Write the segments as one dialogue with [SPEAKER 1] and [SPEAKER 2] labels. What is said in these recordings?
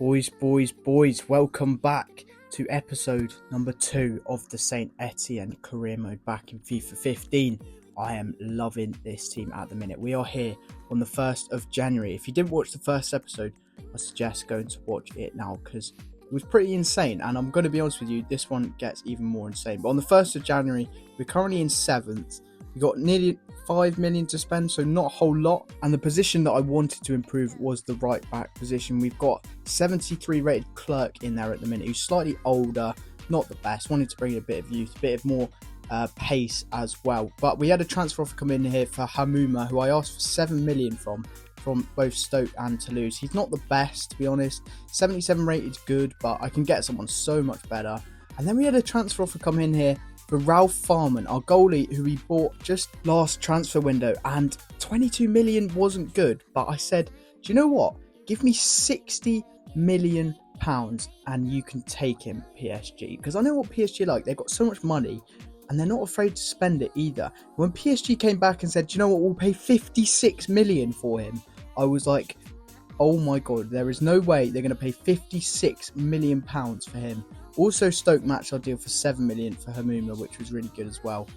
[SPEAKER 1] Boys, welcome back to episode number 2 of the Saint Etienne career mode back in FIFA 15. I am loving this team at the minute. We are here on the 1st of January. If you didn't watch the first episode, I suggest going to watch it now because it was pretty insane. And I'm going to be honest with you, this one gets even more insane. But on the 1st of January, we're currently in 7th. We got nearly 5 million to spend, so not a whole lot. And the position that I wanted to improve was the right back position. We've got 73 rated Clerk in there at the minute, who's slightly older, not the best. Wanted to bring a bit of youth, a bit of more pace as well. But we had a transfer offer come in here for Hamouma, who I asked for 7 million from both Stoke and Toulouse. He's not the best, to be honest. 77 rated is good, but I can get someone so much better. And then we had a transfer offer come in here for Ralph Farman, our goalie, who we bought just last transfer window, and 22 million wasn't good. But I said, do you know what? Give me 60 million pounds and you can take him, PSG. Because I know what PSG are like. They've got so much money and they're not afraid to spend it either. When PSG came back and said, do you know what? We'll pay 56 million for him. I was like, oh my God, there is no way they're going to pay 56 million pounds for him. Also, Stoke matched our deal for 7 million for Hamouma, which was really good as well.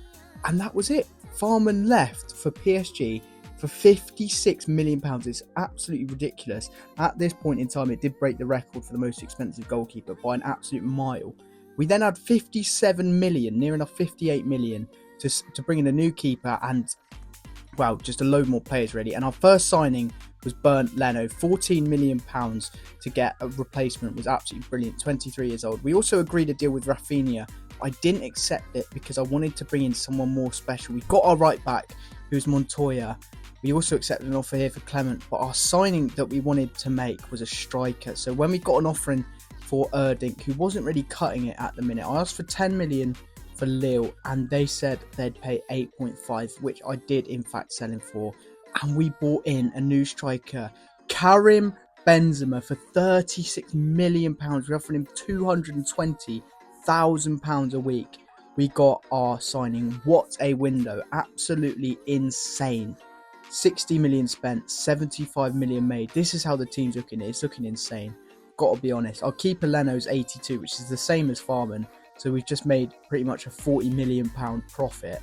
[SPEAKER 1] And that was it. Farman left for PSG for 56 million pounds. It's absolutely ridiculous. At this point in time, it did break the record for the most expensive goalkeeper by an absolute mile. We then had 57 million, near enough 58 million, to bring in a new keeper and, well, just a load more players really. And our first signing was Bernd Leno. 14 million pounds to get a replacement was absolutely brilliant. 23 years old. We also agreed a deal with Rafinha. I didn't accept it because I wanted to bring in someone more special. We got our right back, who's Montoya. We also accepted an offer here for Clement, but our signing that we wanted to make was a striker. So when we got an offer in for Erdink, who wasn't really cutting it at the minute, I asked for 10 million for Lille, and they said they'd pay 8.5, which I did in fact sell him for. And we bought in a new striker, Karim Benzema, for 36 million pounds. We offered him 220,000 pounds a week. We got our signing. What a window. Absolutely insane. 60 million spent, 75 million made. This is how the team's looking. It's looking insane. Got to be honest. Our keeper Leno's 82, which is the same as Farman. So we've just made pretty much a 40 million pound profit.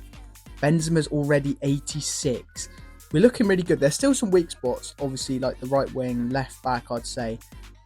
[SPEAKER 1] Benzema's already 86. We're looking really good. There's still some weak spots, obviously, like the right wing, left back, I'd say.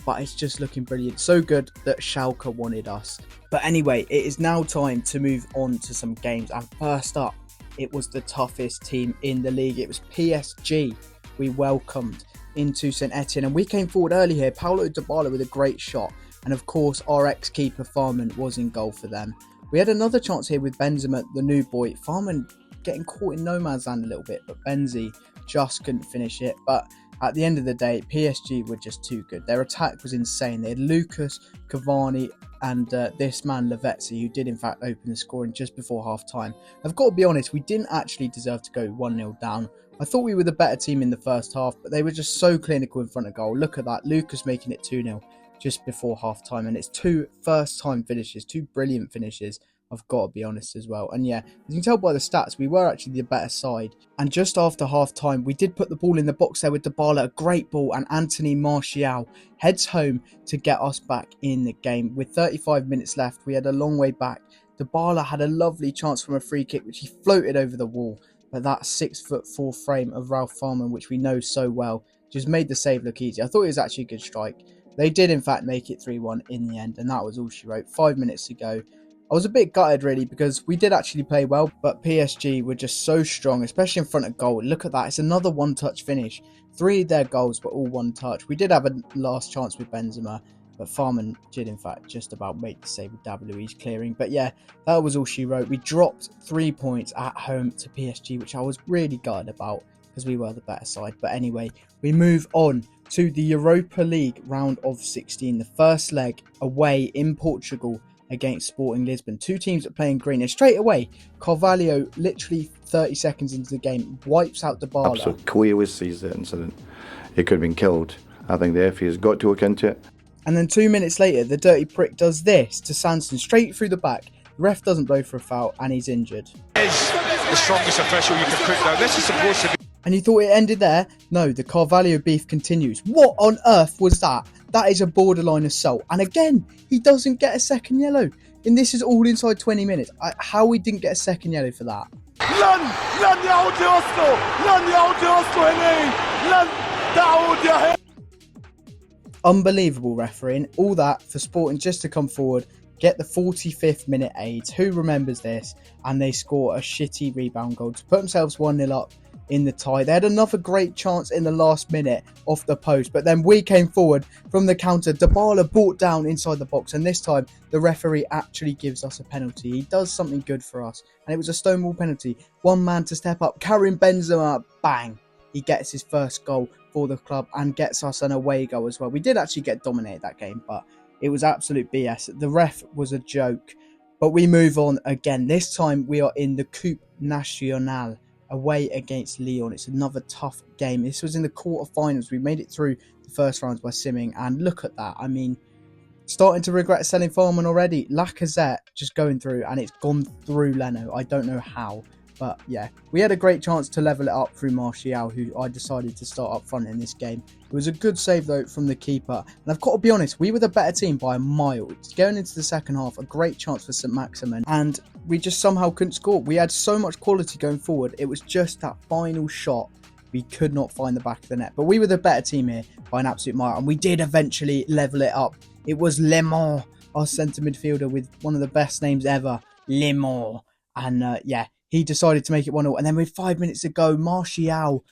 [SPEAKER 1] But it's just looking brilliant. So good that Schalke wanted us. But anyway, it is now time to move on to some games. And first up, it was the toughest team in the league. It was PSG we welcomed into Saint Etienne. And we came forward early here. Paulo Dybala with a great shot. And of course, our ex-keeper Farman was in goal for them. We had another chance here with Benzema, the new boy. Farman getting caught in no man's land a little bit, but Benzi just couldn't finish it. But at the end of the day, PSG were just too good. Their attack was insane. They had Lucas, Cavani, and this man Lavezzi, who did in fact open the scoring just before half time. I've got to be honest, we didn't actually deserve to go 1-0 down. I thought we were the better team in the first half, but they were just so clinical in front of goal. Look at that, Lucas making it 2-0 just before half time, and it's 2 first time finishes, 2 brilliant finishes. I've got to be honest as well. And yeah, as you can tell by the stats, we were actually the better side. And just after half time, we did put the ball in the box there with Dybala, a great ball, and Anthony Martial heads home to get us back in the game. With 35 minutes left, we had a long way back. Dybala had a lovely chance from a free kick, which he floated over the wall. But that 6'4" frame of Ralph Farman, which we know so well, just made the save look easy. I thought it was actually a good strike. They did in fact make it 3-1 in the end, and that was all she wrote. 5 minutes to go. I was a bit gutted really because we did actually play well, but PSG were just so strong, especially in front of goal. Look at that, it's another one-touch finish. 3 of their goals were all one-touch. We did have a last chance with Benzema, but Farman did in fact just about make the save with David Luiz clearing. But yeah, that was all she wrote. We dropped 3 points at home to PSG, which I was really gutted about because we were the better side. But anyway, we move on to the Europa League round of 16. The first leg away in Portugal against Sporting Lisbon. 2 teams that play in green. And straight away, Carvalho, literally 30 seconds into the game, wipes out Dybala.
[SPEAKER 2] Absolutely clearly sees the incident. He could have been killed. I think the FA has got to look into it.
[SPEAKER 1] And then 2 minutes later, the dirty prick does this to Sanson, straight through the back. The ref doesn't blow for a foul, and he's injured.
[SPEAKER 3] Is the strongest official you can put though. This is supposed to be...
[SPEAKER 1] And you thought it ended there? No, the Carvalho beef continues. What on earth was that? That is a borderline assault. And again, he doesn't get a second yellow. And this is all inside 20 minutes. How we didn't get a second yellow for that? Unbelievable refereeing. All that for Sporting just to come forward, get the 45th minute aids. Who remembers this? And they score a shitty rebound goal to put themselves 1-0 up in the tie. They had another great chance in the last minute off the post, but then we came forward from the counter. Dybala brought down inside the box, and this time the referee actually gives us a penalty. He does something good for us, and it was a stonewall penalty. One man to step up. Karim Benzema, bang. He gets his first goal for the club and gets us an away goal as well. We did actually get dominated that game, but it was absolute BS. The ref was a joke, but we move on again. This time we are in the Coupe Nationale away against Lyon. It's another tough game. This was in the quarterfinals. We made it through the first rounds by simming, and look at that. I mean, starting to regret selling Farman already. Lacazette just going through, and it's gone through Leno. I don't know how, but yeah, we had a great chance to level it up through Martial, who I decided to start up front in this game. It was a good save though from the keeper, and I've got to be honest, we were the better team by a mile. Going into the second half, a great chance for St Maximin, and we just somehow couldn't score. We had so much quality going forward. It was just that final shot. We could not find the back of the net, but we were the better team here by an absolute mile, and we did eventually level it up. It was Lemon, our centre midfielder with one of the best names ever, Lemon, and yeah, he decided to make it 1-0, and then with 5 minutes to go, Martial,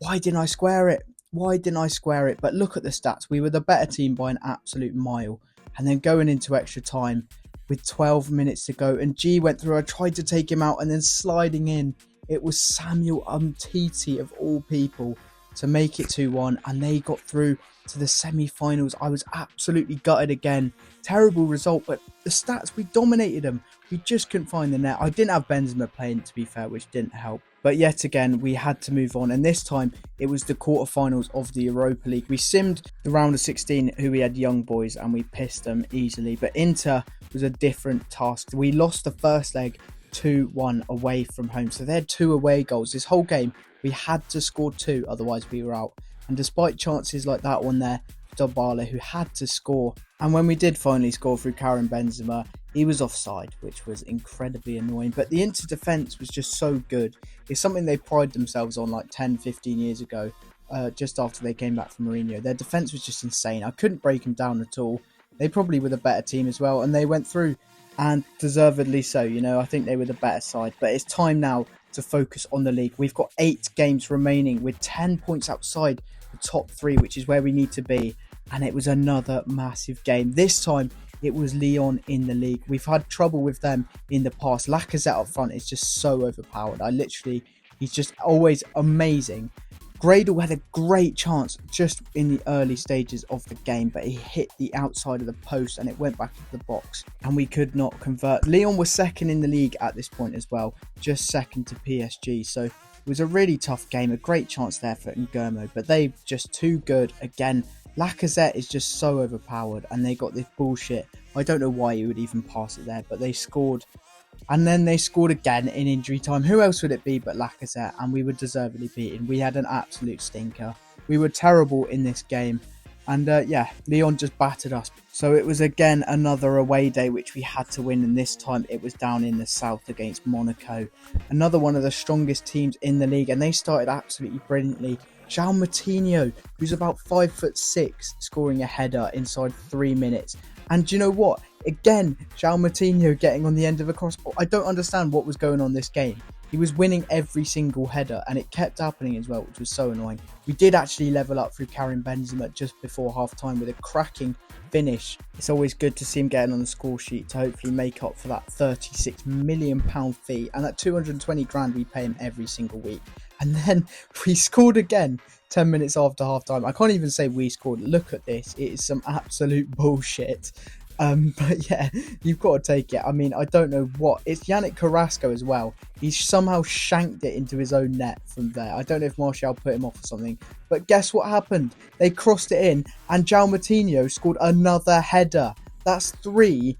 [SPEAKER 1] why didn't I square it? Why didn't I square it? But look at the stats. We were the better team by an absolute mile. And then going into extra time with 12 minutes to go, and G went through. I tried to take him out, and then sliding in, it was Samuel Umtiti of all people to make it 2-1, and they got through to the semi-finals. I was absolutely gutted again. Terrible result, but the stats, we dominated them. We just couldn't find the net. I didn't have Benzema playing, to be fair, which didn't help. But yet again, we had to move on, and this time it was the quarterfinals of the Europa League. We simmed the round of 16, who we had young boys, and we pissed them easily. But Inter was a different task. We lost the first leg 2-1 away from home, so they had 2 away goals. This whole game, we had to score 2, otherwise we were out. And despite chances like that one there, Dybala, who had to score, and when we did finally score through Karim Benzema, he was offside, which was incredibly annoying. But the Inter defence was just so good. It's something they pride themselves on like 10-15 years ago, just after they came back from Mourinho. Their defence was just insane. I couldn't break them down at all. They probably were the better team as well, and they went through, and deservedly so. You know, I think they were the better side. But it's time now to focus on the league. We've got 8 games remaining with 10 points outside the top 3, which is where we need to be. And it was another massive game. This time it was Lyon in the league. We've had trouble with them in the past. Lacazette up front is just so overpowered. He's just always amazing. Gradle had a great chance just in the early stages of the game, but he hit the outside of the post and it went back into the box, and we could not convert. Lyon was second in the league at this point as well, just second to PSG. So it was a really tough game. A great chance there for Nguermo, but they're just too good again. Lacazette is just so overpowered, and they got this bullshit. I don't know why he would even pass it there, but they scored. And then they scored again in injury time. Who else would it be but Lacazette? And we were deservedly beaten. We had an absolute stinker. We were terrible in this game. And yeah, Lyon just battered us. So it was again another away day which we had to win. And this time it was down in the south against Monaco. Another one of the strongest teams in the league. And they started absolutely brilliantly. João Moutinho, who's about 5'6", scoring a header inside 3 minutes. And do you know what? Again, João Moutinho getting on the end of a crossbar. I don't understand what was going on this game. He was winning every single header, and it kept happening as well, which was so annoying. We did actually level up through Karim Benzema just before half-time with a cracking finish. It's always good to see him getting on the score sheet to hopefully make up for that £36 million fee and that 220 grand we pay him every single week. And then we scored again 10 minutes after half-time. I can't even say we scored. Look at this. It is some absolute bullshit. But yeah, you've got to take it. I mean, I don't know what. It's Yannick Carrasco as well. He's somehow shanked it into his own net from there. I don't know if Martial put him off or something. But guess what happened? They crossed it in, and João Moutinho scored another header. That's 3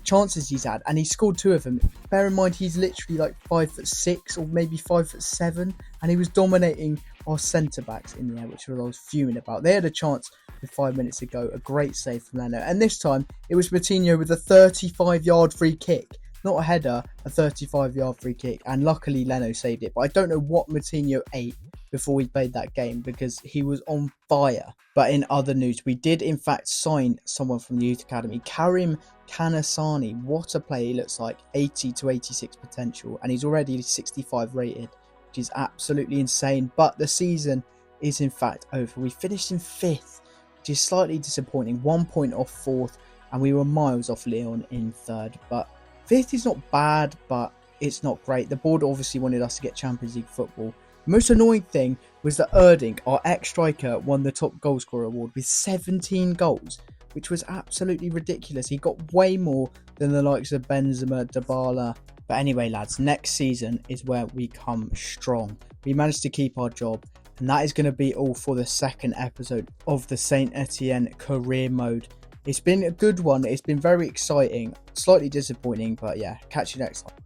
[SPEAKER 1] chances he's had, and he scored 2 of them. Bear in mind, he's literally like 5'6" or maybe 5'7", and he was dominating our centre-backs in the air, which I was fuming about. They had a chance with 5 minutes to go, a great save from Leno, and this time it was Moutinho with a 35-yard free kick. Not a header, a 35-yard free kick, and luckily Leno saved it. But I don't know what Moutinho ate before we played that game because he was on fire. But in other news, we did in fact sign someone from the youth academy, Karim Kanasani. What a player he looks like, 80 to 86 potential, and he's already 65 rated, which is absolutely insane. But the season is in fact over. We finished in 5th, which is slightly disappointing, 1 point off 4th, and we were miles off Lyon in 3rd. But 5th is not bad, but it's not great. The board obviously wanted us to get Champions League football. The most annoying thing was that Erding, our ex-striker, won the top goal scorer award with 17 goals, which was absolutely ridiculous. He got way more than the likes of Benzema, Dybala. But anyway, lads, next season is where we come strong. We managed to keep our job, and that is going to be all for the second episode of the Saint Etienne career mode. It's been a good one. It's been very exciting, slightly disappointing, but yeah, catch you next time.